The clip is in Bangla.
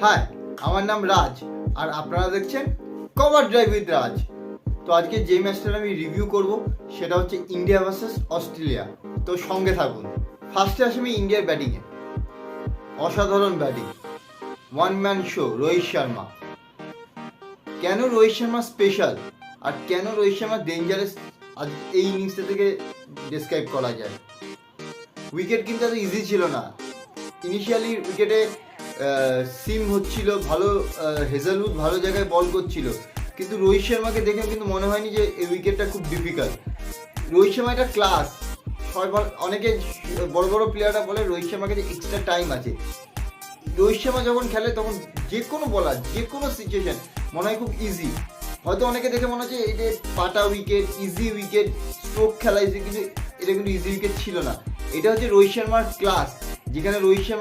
হাই, আমার নাম রাজ আর আপনারা দেখছেন কভার ড্রাইভ উইথ রাজ। তো আজকে যে ম্যাচটা আমি রিভিউ করব সেটা হচ্ছে ইন্ডিয়া ভার্সেস অস্ট্রেলিয়া। তো সঙ্গে থাকুন। ফার্স্টে আসি আমি ইন্ডিয়ার ব্যাটিংয়ে। অসাধারণ batting, one man show Rohit Sharma. কেন রোহিত শর্মা স্পেশাল আর কেন রোহিত শর্মা ডেঞ্জারাস আজ এই ইনিংসটা থেকে ডিসক্রাইব করা যায়। উইকেট কিন্তু এত ইজি ছিল না। ইনিশিয়ালি উইকেটে সিম হচ্ছিল ভালো, হেজেলউড ভালো জায়গায় বল করছিল, কিন্তু রোহিত শর্মাকে দেখে কিন্তু মনে হয়নি যে এই উইকেটটা খুব ডিফিকাল্ট। রোহিত শর্মা একটা ক্লাস। সবার অনেকে বড় বড় প্লেয়াররা বলে রোহিত শর্মার কাছে এক্সট্রা টাইম আছে। রোহিত শর্মা যখন খেলে তখন যে কোনো বলার যে কোনো সিচুয়েশন মনে হয় খুব ইজি। হয়তো অনেকে দেখে মনে হচ্ছে এই যে পাটা উইকেট, ইজি উইকেট, স্ট্রোক খেলা ইজি, কিন্তু এটা কিন্তু ইজি উইকেট ছিল না। এটা হচ্ছে রোহিত শর্মার ক্লাস, যেখানে রোহিত শর্মা